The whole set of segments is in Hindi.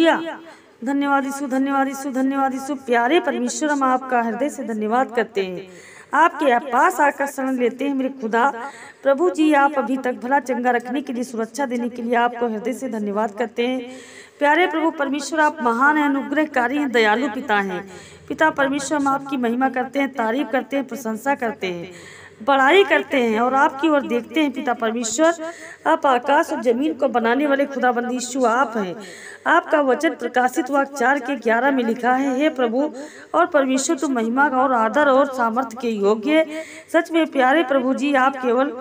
हालेलुया। धन्यवाद यीशु, धन्यवाद यीशु, धन्यवाद यीशु। प्यारे परमेश्वर, हम आपका हृदय से धन्यवाद करते हैं। आपके पास आकर शरण लेते हैं मेरे खुदा। प्रभु जी, आप अभी तक भला चंगा रखने के लिए, सुरक्षा देने के लिए आपको हृदय से धन्यवाद करते हैं। प्यारे प्रभु परमेश्वर, आप महान हैं, अनुग्रहकारी हैं, दयालु पिता हैं। पिता परमेश्वर, हम आपकी महिमा करते हैं, तारीफ करते हैं, प्रशंसा करते हैं, बड़ाई करते हैं और आपकी ओर देखते हैं। पिता परमेश्वर, आप आकाश और जमीन को बनाने वाले खुदाबंद यीशु आप हैं। आपका वचन प्रकाशित वाक्य 4:11 में लिखा है, हे प्रभु और परमेश्वर, तुम महिमा और आदर और सामर्थ्य के योग्य। सच में प्यारे प्रभु जी, आप केवल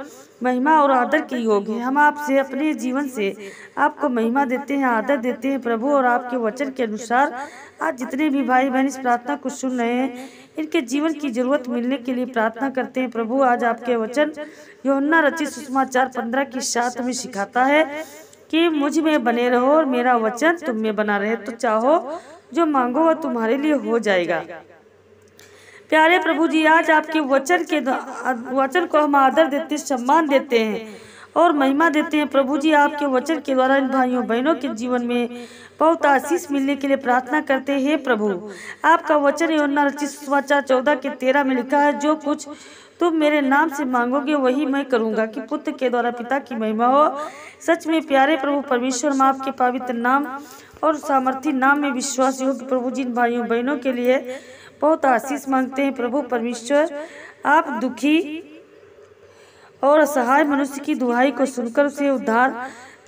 महिमा और आदर के योग्य हैं। हम आपसे अपने जीवन से आपको महिमा देते हैं, आदर देते हैं प्रभु। और आपके वचन के अनुसार आज जितने भी भाई बहन इस प्रार्थना को सुन रहे हैं, इनके जीवन की जरूरत मिलने के लिए प्रार्थना करते हैं प्रभु। आज आपके वचन यूहन्ना रचित सुसमाचार 15:7 में सिखाता है कि मुझ में बने रहो और मेरा वचन तुम में बना रहे, तो चाहो जो मांगो वह तुम्हारे लिए हो जाएगा। प्यारे प्रभु जी, आज आपके वचन को हम आदर देते, सम्मान देते हैं और महिमा देते हैं प्रभु जी। आपके वचन के द्वारा इन भाइयों बहनों के जीवन में बहुत आशीष मिलने के लिए प्रार्थना करते हैं प्रभु। आपका वचन यूहन्ना रचित सुसमाचार 14:13 में लिखा है, जो कुछ तुम मेरे नाम से मांगोगे वही मैं करूंगा, कि पुत्र के द्वारा पिता की महिमा हो। सच में प्यारे प्रभु परमेश्वर, हम आपके पवित्र नाम और सामर्थी नाम में विश्वास योग्य प्रभु जी इन भाइयों बहनों के लिए बहुत आशीष मांगते हैं प्रभु परमेश्वर। आप दुखी और असहाय मनुष्य की दुहाई को सुनकर उसे उद्धार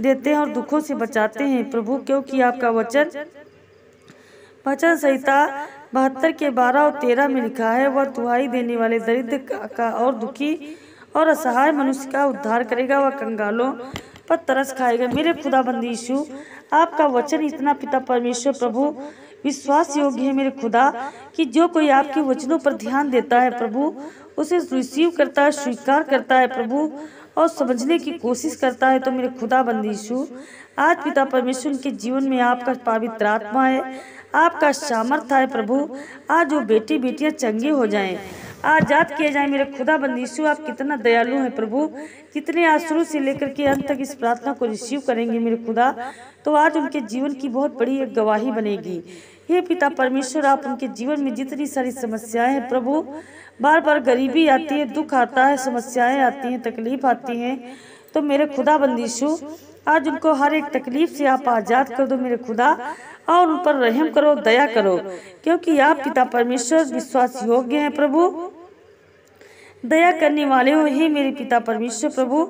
देते हैं और दुखों से बचाते हैं प्रभु, क्योंकि आपका वचन वचन संहिता 72:12-13 में लिखा है, वह दुहाई देने वाले दरिद्र का और दुखी और असहाय मनुष्य का उद्धार करेगा, वह कंगालों पर तरस खाएगा। मेरे खुदाबंद यीशु, आपका वचन इतना पिता परमेश्वर प्रभु विश्वास योग्य है मेरे खुदा, कि जो कोई आपके वचनों पर ध्यान देता है प्रभु, उसे रिसीव करता है, स्वीकार करता है प्रभु और समझने की कोशिश करता है। तो मेरे खुदाबंद यीशु, आज पिता परमेश्वर के जीवन में आपका पवित्र आत्मा है, आपका सामर्थ्य है प्रभु। आज वो बेटी बेटियां चंगे हो जाएं, आजाद किए जाएं। मेरे खुदाबंद यीशु, आप कितना दयालु हैं प्रभु। कितने आज शुरू से लेकर के अंत तक इस प्रार्थना को रिसीव करेंगे मेरे खुदा, तो आज उनके जीवन की बहुत बड़ी एक गवाही बनेगी। हे पिता परमेश्वर, आप उनके जीवन में जितनी सारी समस्याएं हैं प्रभु, बार बार गरीबी आती है, दुख आता है, समस्याएं आती हैं, तकलीफ आती हैं, तो मेरे खुदाबंद यीशु, आज उनको हर एक तकलीफ से आप आजाद कर दो मेरे खुदा, और उन पर रहम करो, दया करो, क्योंकि आप पिता परमेश्वर विश्वास योग्य हैं प्रभु। दया करने वाले हो हे मेरे पिता परमेश्वर प्रभु,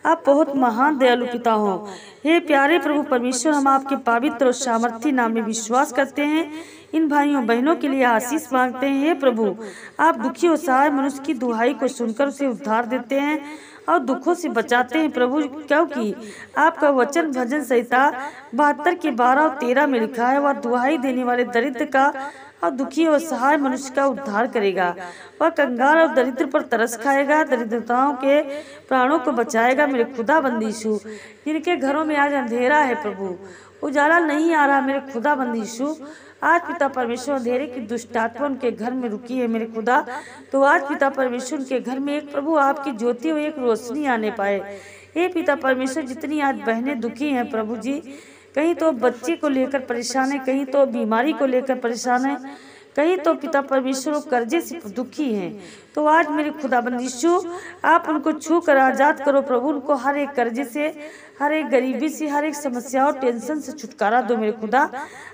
आप बहुत महान दयालु पिता हो। हे प्यारे प्रभु परमेश्वर, हम आपके पवित्र और सामर्थी नाम में विश्वास करते हैं। इन भाइयों बहनों के लिए आशीष मांगते हैं। हे प्रभु, आप दुखी और सहाय मनुष्य की दुहाई को सुनकर उसे उद्धार देते हैं और दुखों से बचाते हैं प्रभु, क्योंकि आपका वचन भजन संहिता 72:12-13 में लिखा है, वह दुहाई देने वाले दरिद्र का और दुखी और सहाय मनुष्य का उद्धार करेगा, वह कंगाल और दरिद्र पर तरस खाएगा, दरिद्रताओं के प्राणों को बचाएगा। मेरे खुदाबंद यीशु, जिनके घरों में आज अंधेरा है प्रभु, उजाला नहीं आ रहा, मेरे खुदाबंद यीशु, आज पिता परमेश्वर अंधेरे की दुष्ट आत्मा उनके घर में रुकी है मेरे खुदा, तो आज पिता परमेश्वर उनके घर में एक प्रभु आपकी ज्योति और एक रोशनी आने पाए। हे पिता परमेश्वर, जितनी आज बहनें दुखी हैं प्रभु जी, कहीं तो बच्चे को लेकर परेशान है, कहीं तो बीमारी को लेकर परेशान है, कहीं तो पिता परमेश्वर कर्जे से दुखी हैं, तो आज मेरे खुदाबंद यीशु, आप उनको छू कर आजाद करो प्रभु। उनको हर एक कर्जे से, हर एक गरीबी से, हर एक समस्या और टेंशन से छुटकारा दो मेरे खुदा।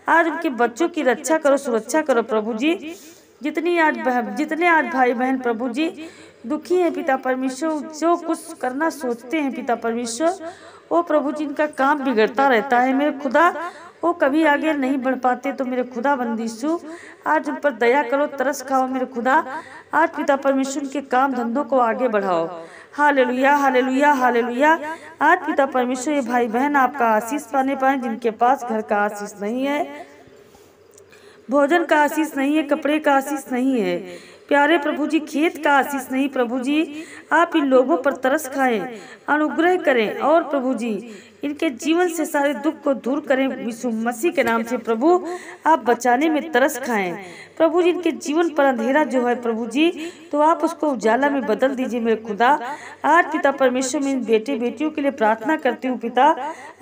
आज उनके बच्चों की रक्षा करो, सुरक्षा करो प्रभु जी। जितने आज भाई बहन प्रभु जी दुखी हैं पिता परमेश्वर, जो कुछ करना सोचते हैं पिता परमेश्वर, वो प्रभु जी इनका काम बिगड़ता रहता है मेरे खुदा, वो कभी आगे नहीं बढ़ पाते, तो मेरे खुदाबंद यीशु, आज उन पर दया करो, तरस खाओ मेरे खुदा। आज पिता परमेश्वर के काम धंधों को आगे बढ़ाओ। Hallelujah, hallelujah, hallelujah. आज पिता परमेश्वर ये भाई बहन आपका आशीष पाने पाए, जिनके पास घर का आशीष नहीं है, भोजन का आशीष नहीं है, कपड़े का आशीष नहीं है, प्यारे प्रभु जी खेत का आशीष नहीं प्रभु जी, आप इन लोगों पर तरस खाएं, अनुग्रह करें और प्रभु जी इनके जीवन से सारे दुख को दूर करें यीशु मसीह के नाम से। प्रभु आप बचाने में तरस खाएं प्रभु जी, इनके जीवन पर अंधेरा जो है प्रभु जी, तो आप उसको उजाला में बदल दीजिए मेरे खुदा। आज पिता परमेश्वर में इन बेटे बेटियों के लिए प्रार्थना करती हूँ पिता,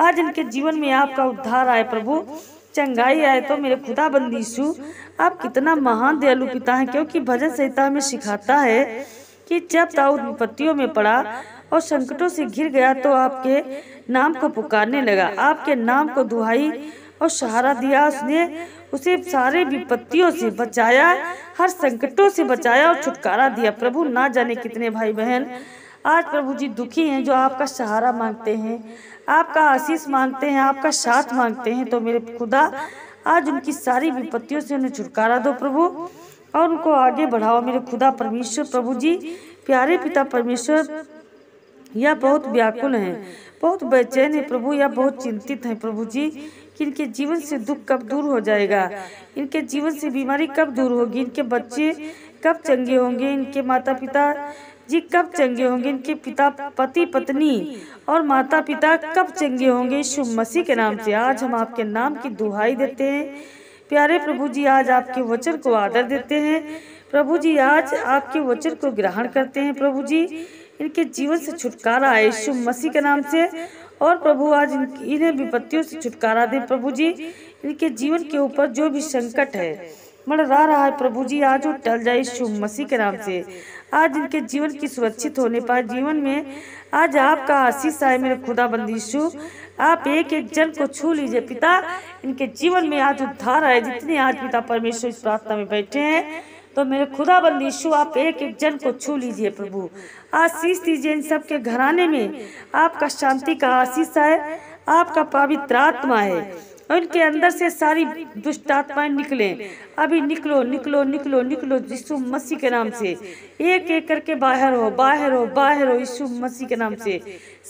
आज इनके जीवन में आपका उद्धार आए प्रभु, चंगाई आए। तो मेरे खुदा बंदी यीशु आप कितना महान दयालु पिता हैं, क्योंकि भजन संहिता हमें सिखाता है कि जब दाऊद विपत्तियों में पड़ा और संकटों से घिर गया तो आपके नाम को पुकारने लगा, आपके नाम को दुहाई और सहारा दिया। उसने उसे सारे विपत्तियों से बचाया, हर संकटों से बचाया और छुटकारा दिया। प्रभु ना जाने कितने भाई बहन आज प्रभु जी दुखी हैं, जो आपका सहारा मांगते हैं, आपका आशीष मांगते हैं, आपका साथ मांगते हैं। तो मेरे खुदा आज उनकी सारी विपत्तियों से उन्हें छुटकारा दो प्रभु, और उनको आगे बढ़ाओ मेरे खुदा परमेश्वर। प्रभु जी प्यारे पिता परमेश्वर, यह बहुत व्याकुल हैं, बहुत बेचैन है प्रभु, या बहुत चिंतित हैं प्रभु जी कि इनके जीवन से दुख कब दूर हो जाएगा, इनके जीवन से बीमारी कब दूर होगी, इनके बच्चे कब चंगे होंगे, इनके माता पिता जी कब चंगे होंगे, इनके पिता पति पत्नी और माता पिता कब चंगे होंगे। यीशु मसीह के नाम से आज हम आपके नाम की दुहाई देते हैं। प्यारे प्रभु जी आज आपके वचन को आदर देते हैं प्रभु जी, आज आपके वचन को ग्रहण करते हैं प्रभु जी। इनके जीवन से छुटकारा आए यीशु मसीह के नाम से, और प्रभु आज इन्हें विपत्तियों से छुटकारा दे प्रभु जी। इनके जीवन के ऊपर जो भी संकट है मंडरा रहा है प्रभु जी, आज वो टल जाए यीशु मसीह के नाम से। आज इनके जीवन की सुरक्षित होने पाए, जीवन में आज आपका आशीष आए मेरे खुदा बंदी यीशु। आप एक एक जन को छू लीजिए पिता, इनके जीवन में आज उद्धार आए। जितने आज पिता परमेश्वर इस प्रार्थना में बैठे हैं, तो मेरे खुदा बंदी यीशु आप एक एक जन को छू लीजिए प्रभु, आशीष दीजिए। इन सब के घराने में आपका शांति का आशीष आए, आपका पवित्र आत्मा है, और इनके अंदर से सारी दुष्ट आत्माएं निकले। अभी निकलो निकलो निकलो निकलो यीशु मसीह के नाम से, एक एक करके बाहर हो बाहर हो बाहर हो यीशु मसीह के नाम से।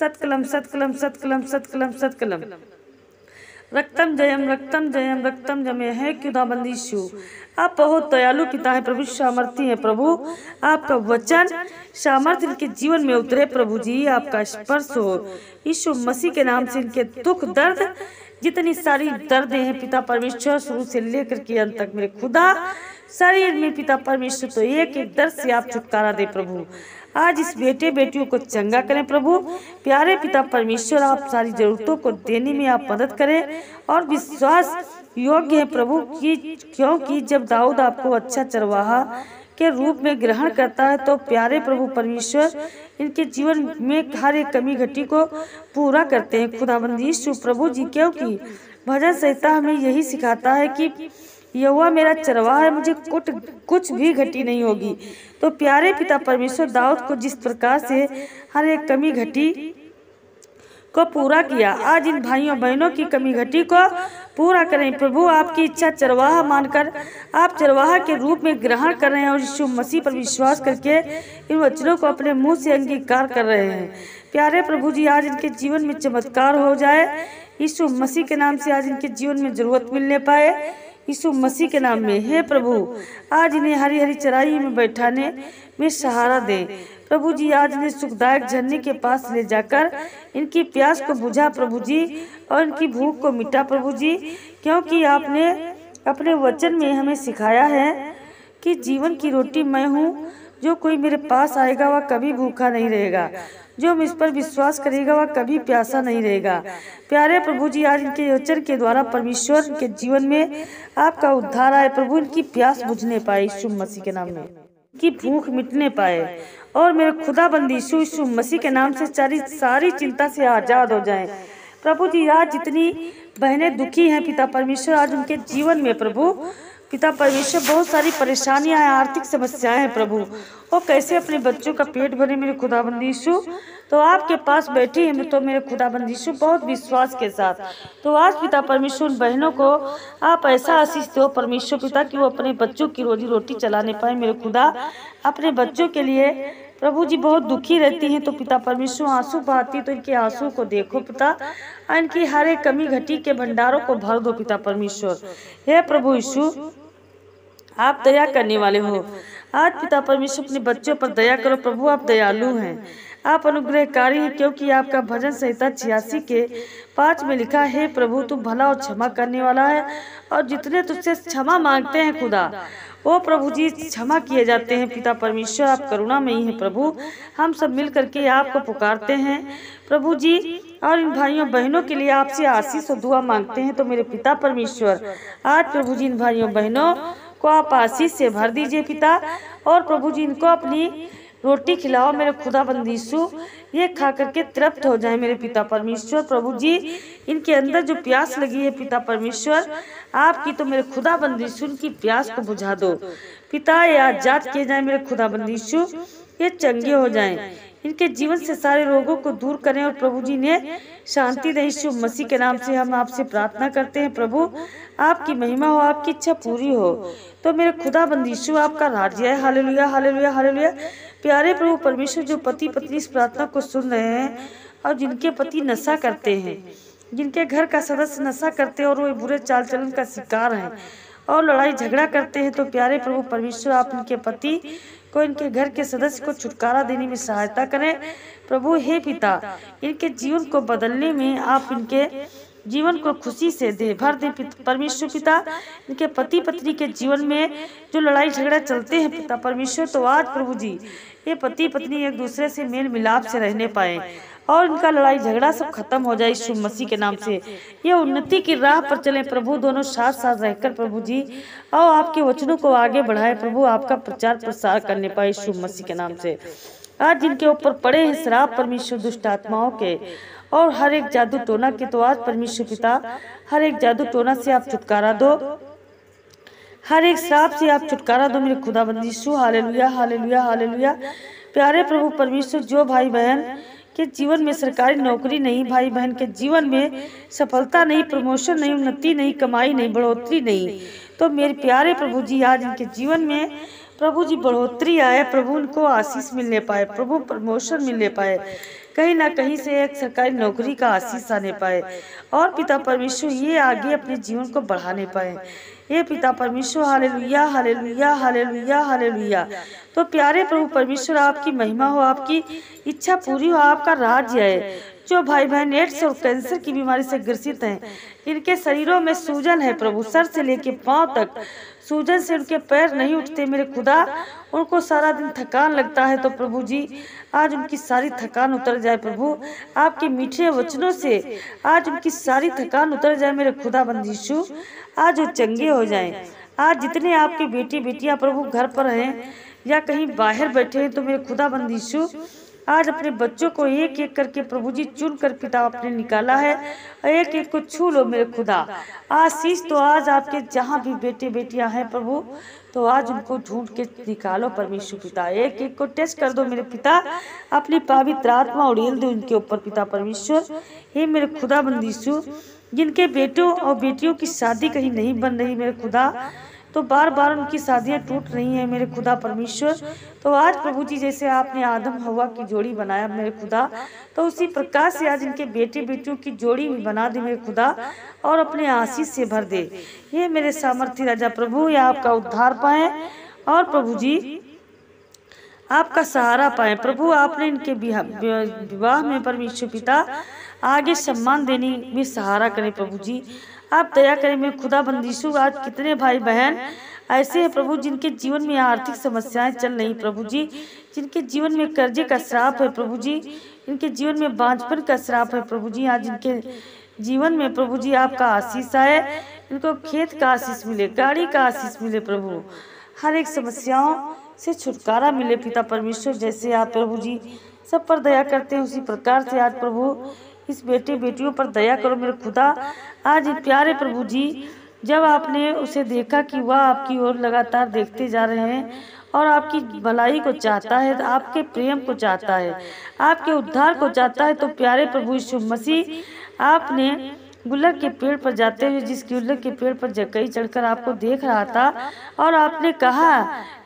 सत्कलम सत्कलम सत्कलम सत्कलम सत्कलम, रक्तम जयम रक्तम जयम रक्तम जमे है खुदाबंदी यीशु। आप बहुत दयालु पिता है प्रभु, सामर्थी है प्रभु, आपका वचन सामर्थ्य इनके जीवन में उतरे प्रभु जी, आपका स्पर्श हो यीशु मसीह के नाम से। इनके दुख दर्द जितनी सारी दर्दें हैं पिता परमेश्वर, शुरू से लेकर के अंत तक मेरे खुदा शरीर में पिता परमेश्वर, तो एक एक दर्द से आप छुटकारा दे प्रभु। आज इस बेटे बेटियों को चंगा करें प्रभु। प्यारे पिता परमेश्वर, आप सारी जरूरतों को देने में आप मदद करें, और विश्वास योग्य है प्रभु की, क्योंकि जब दाऊद आपको अच्छा चरवाहा के रूप में ग्रहण करता है, तो प्यारे प्रभु परमेश्वर इनके जीवन में हर एक कमी घटी को पूरा करते हैं खुदाबंदी यीशु प्रभु जी। क्योंकि भजन संहिता हमें यही सिखाता है कि यहोवा मेरा चरवाहा है, मुझे कुछ भी घटी नहीं होगी। तो प्यारे पिता परमेश्वर दाऊद को जिस प्रकार से हर एक कमी घटी को पूरा किया, आज इन भाइयों बहनों की कमी घटी को पूरा करें प्रभु। आपकी इच्छा चरवाहा मानकर आप चरवाहा के रूप में ग्रहण कर रहे हैं, और यीशु मसीह पर विश्वास करके इन वचनों को अपने मुंह से अंगीकार कर रहे हैं। प्यारे प्रभु जी आज इनके जीवन में चमत्कार हो जाए यीशु मसीह के नाम से, आज इनके जीवन में जरूरत मिलने पाए यीशु मसीह के नाम में। हे प्रभु आज इन्हें हरी हरी चराई में बैठाने में सहारा दे प्रभु जी। आज इन्हें सुखदायक झरने के पास ले जाकर इनकी प्यास को बुझा प्रभु जी, और इनकी भूख को मिटा प्रभु जी। क्योंकि आपने अपने वचन में हमें सिखाया है कि जीवन की रोटी मैं हूँ, जो कोई मेरे पास आएगा वह कभी भूखा नहीं रहेगा, जो मुझ पर विश्वास करेगा वह कभी प्यासा नहीं रहेगा। प्यारे प्रभु जी आज इनके वचन के द्वारा परमेश्वर के जीवन में आपका उद्धार आए प्रभु, इनकी प्यास बुझने पाए यीशु मसीह के नाम में, की भूख मिटने पाए, और मेरे खुदा बंदी यीशु मसीह के नाम से सारी चिंता से आजाद हो जाएं प्रभु जी। आज जितनी बहनें दुखी हैं पिता परमेश्वर, आज उनके जीवन में प्रभु पिता परमेश्वर बहुत सारी परेशानियां हैं, आर्थिक समस्याएं हैं प्रभु, वो कैसे अपने बच्चों का पेट भरे मेरे खुदाबंदी यीशु। तो आपके पास बैठी है तो मेरे खुदाबंदी यीशु बहुत विश्वास के साथ, तो आज पिता परमेश्वर उन बहनों को आप ऐसा आशीष दो परमेश्वर पिता कि वो अपने बच्चों की रोजी रोटी चलाने पाए मेरे खुदा। अपने बच्चों के लिए प्रभु जी बहुत दुखी रहती हैं, तो पिता परमेश्वर आंसू बहाती, तो इनके आंसू को देखो पिता, और इनकी हर एक कमी घटी के भंडारों को भर दो पिता परमेश्वर। हे प्रभु यीशु आप दया करने वाले हो, आज पिता परमेश्वर अपने बच्चों पर दया करो प्रभु। आप दयालु हैं, आप अनुग्रहकारी हैं, क्योंकि आपका भजन संहिता 86 के 5 में लिखा है प्रभु तू भला और क्षमा करने वाला है, और जितने तुझसे क्षमा मांगते हैं खुदा ओ प्रभु जी क्षमा किए जाते हैं। पिता परमेश्वर आप करुणा में ही हैं प्रभु। हम सब मिल करके आपको पुकारते हैं प्रभु जी, और इन भाइयों बहनों के लिए आपसे आशीष और दुआ मांगते हैं। तो मेरे पिता परमेश्वर आज प्रभु जी इन भाइयों बहनों को आप आशीष से भर दीजिए पिता, और प्रभु जी इनको अपनी रोटी खिलाओ मेरे खुदाबंद यीशु, ये खा करके तृप्त हो जाए मेरे पिता परमेश्वर। प्रभु जी इनके अंदर जो प्यास लगी है पिता परमेश्वर आपकी, तो मेरे खुदाबंद यीशु इनकी प्यास को बुझा दो पिता। ये आजाद किए जाए मेरे खुदाबंद यीशु, ये चंगे हो जाएं, इनके जीवन से सारे रोगों को दूर करें और प्रभु जी ने शांति दें। यीशु मसीह के नाम से हम आपसे प्रार्थना करते हैं प्रभु, आपकी महिमा हो, आपकी इच्छा पूरी हो। तो मेरे खुदाबंद यीशु आपका राज्य है। Hallelujah hallelujah hallelujah. प्यारे प्रभु परमेश्वर, जो पति पत्नी इस प्रार्थना को सुन रहे हैं और जिनके पति नशा करते हैं, जिनके घर का सदस्य नशा करते हैं और वो बुरे चाल चलन का शिकार हैं और लड़ाई झगड़ा करते हैं, तो प्यारे प्रभु परमेश्वर आप इनके पति को, इनके घर के सदस्य को छुटकारा देने में सहायता करें प्रभु। हे पिता, इनके जीवन को बदलने में आप इनके जीवन को खुशी से भर दे परमेश्वर पिता। इनके पति पत्नी के जीवन में जो लड़ाई झगड़ा चलते हैं पिता परमेश्वर, तो आज प्रभु जी ये पति पत्नी एक दूसरे से मेल मिलाप से रहने पाए और इनका लड़ाई झगड़ा सब खत्म हो जाए यीशु मसीह के नाम से। ये उन्नति की राह पर चले प्रभु, दोनों साथ साथ रहकर प्रभु जी और आपके वचनों को आगे बढ़ाए प्रभु, आपका प्रचार प्रसार करने पाए यीशु मसीह के नाम से। आज जिनके ऊपर पड़े हैं श्राप परमेश्वर दुष्ट आत्माओं के और हर एक जादू टोना के, तो आज परमेश्वर पिता हर एक जादू टोना से आप छुटकारा दो, हर एक श्राप से आप छुटकारा दो मेरे खुदाबंद यीशु। Hallelujah hallelujah hallelujah. प्यारे प्रभु परमेश्वर, जो भाई बहन के जीवन में सरकारी नौकरी नहीं, भाई बहन के जीवन में सफलता नहीं, प्रमोशन नहीं, उन्नति नहीं, कमाई नहीं, बढ़ोतरी नहीं, तो मेरे प्यारे प्रभु जी आज इनके जीवन में प्रभु जी बढ़ोतरी आए प्रभु, उनको आशीष मिलने पाए प्रभु, प्रमोशन मिलने पाए, कहीं ना कहीं से एक सरकारी नौकरी का आशीष आने पाए और पिता परमेश्वर ये आगे अपने जीवन को बढ़ाने पाए। ये पिता परमेश्वर हालेलुया हालेलुया हालेलुया हालेलुया। तो प्यारे प्रभु परमेश्वर आपकी महिमा हो, आपकी इच्छा पूरी हो, आपका राज्य है। जो भाई बहन एड्स और कैंसर की बीमारी से ग्रसित हैं, इनके शरीरों में सूजन है प्रभु, सर से लेके पांव तक सूजन से उनके पैर नहीं उठते मेरे खुदा, उनको सारा दिन थकान लगता है, तो प्रभु जी आज उनकी सारी थकान उतर जाए प्रभु, आपके मीठे वचनों से आज उनकी सारी थकान उतर जाए मेरे खुदाबंद यीशु, आज वो चंगे हो जाएं। आज जितने आपके बेटी बेटियां प्रभु घर पर हैं या कहीं बाहर बैठे हैं, तो मेरे खुदाबंद यीशु आज अपने बच्चों को एक एक करके प्रभु जी चुन कर पिता आपने निकाला है, एक एक को छू लो मेरे खुदा। आशीष तो आज आपके जहाँ भी बेटे बेटियां हैं प्रभु, तो आज उनको ढूंढ के निकालो परमेश्वर पिता, एक एक को टेस्ट कर दो मेरे पिता, अपनी पवित्र आत्मा उड़ेल दो इनके ऊपर पिता परमेश्वर। हे मेरे खुदाबंद यीशु, जिनके बेटों और बेटियों की शादी कहीं नहीं बन रही मेरे खुदा, तो बार बार उनकी शादियां टूट रही हैं मेरे खुदा परमेश्वर, तो आज प्रभु जी जैसे आपने आदम हवा की जोड़ी बनाया मेरे खुदा, तो उसी प्रकार से आज इनके बेटे बेटियों की जोड़ी भी बना दे मेरे खुदा और अपने आशीष से भर दे। ये मेरे सामर्थ्य राजा प्रभु, या आपका उद्धार पाए और प्रभु जी आपका सहारा पाए प्रभु। आपने इनके विवाह में परमेश्वर पिता आगे सम्मान देने में सहारा करें प्रभु जी, आप दया करें मेरे खुदाबंद यीशु। आज कितने भाई बहन ऐसे हैं प्रभु जिनके जीवन में आर्थिक समस्याएं चल रही प्रभु जी, जिनके जीवन में कर्जे का श्राप है प्रभु जी, इनके जीवन में बांझपन का श्राप है प्रभु जी, आज इनके जीवन में प्रभु जी आपका आशीष आए, इनको खेत का आशीष मिले, गाड़ी का आशीष मिले प्रभु, हर एक समस्याओं से छुटकारा मिले पिता परमेश्वर। जैसे आप प्रभु जी सब पर दया करते हैं, उसी प्रकार से आज प्रभु इस बेटे बेटियों पर दया करो मेरे खुदा। आज प्यारे प्रभु जी, जब आपने उसे देखा कि वह आपकी ओर लगातार देखते जा रहे हैं और आपकी भलाई को चाहता है, आपके प्रेम को चाहता है, आपके उद्धार को चाहता है, तो प्यारे प्रभु यीशु मसीह आपने गुल्लक के पेड़ पर जाते हुए, जिस गुल्लक के पेड़ पर जक्कई चढ़कर आपको देख रहा था, और आपने कहा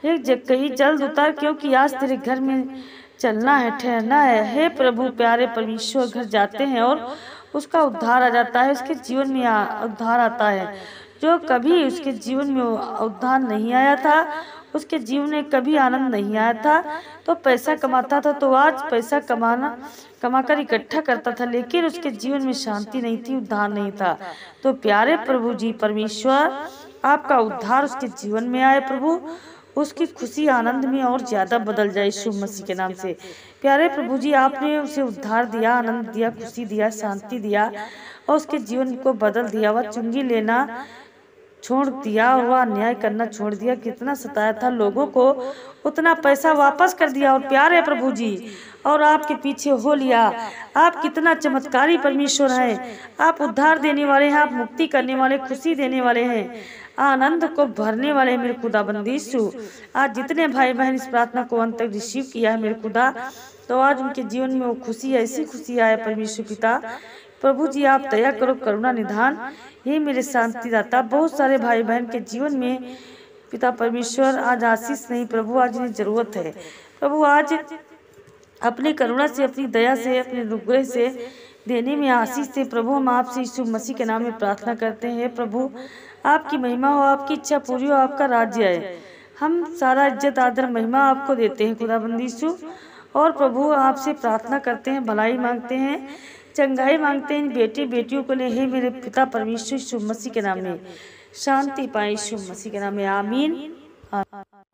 एक जक्कई जल्द उतार, क्योंकि आज तेरे घर में चलना है, ठहरना है। हे प्रभु प्यारे परमेश्वर घर जाते हैं और उसका उद्धार आ जाता है, उसके जीवन में उद्धार आता है। जो कभी उसके जीवन में उद्धार नहीं आया था, उसके जीवन में कभी आनंद नहीं आया था, तो पैसा कमाता था, तो आज पैसा कमाकर इकट्ठा करता था, लेकिन उसके जीवन में शांति नहीं थी, उद्धार नहीं था। तो प्यारे प्रभु जी परमेश्वर आपका उद्धार उसके जीवन में आए प्रभु, उसकी खुशी आनंद में और ज्यादा बदल जाए यीशु मसीह के नाम से। प्यारे प्रभु जी, आपने उसे उद्धार दिया, आनंद दिया, खुशी दिया, शांति दिया और उसके जीवन को बदल दिया। वह चुंगी लेना छोड़ दिया और वह अन्याय करना छोड़ दिया। कितना सताया था लोगों को, उतना पैसा वापस कर दिया। और प्यारे प्रभु जी, और आपके पीछे हो लिया। आप कितना चमत्कारी परमेश्वर हैं। आप उद्धार देने वाले हैं, आप मुक्ति करने वाले, खुशी देने वाले हैं, आनंद को भरने वाले हैं मेरे खुदाबंदी यीशु। आज जितने भाई बहन इस प्रार्थना को अंत तक रिसीव किया है मेरे खुदा, तो आज उनके जीवन में वो खुशी, ऐसी खुशी आए परमेश्वर पिता। प्रभु जी, आप दया करो, करुणा निधान, हे मेरे शांतिदाता। बहुत सारे भाई बहन के जीवन में पिता परमेश्वर आज आशीष नहीं प्रभु, आज इन्हें जरूरत है प्रभु। आज अपनी करुणा से, अपनी दया से, अपने अनुग्रह से देने में आशीष से प्रभु, हम आपसे यीशु मसीह के नाम में प्रार्थना करते हैं प्रभु। आपकी महिमा हो, आपकी इच्छा पूरी हो, आपका राज्य है। हम सारा इज्जत आदर महिमा आपको देते हैं खुदाबंदी यीशु। और प्रभु आपसे प्रार्थना करते हैं, भलाई मांगते हैं, चंगाई मांगते हैं बेटी बेटियों को ले। हे मेरे पिता परमेश्वर यीशु मसीह के नाम में शांति पाए, यीशु मसीह के नाम में आमीन।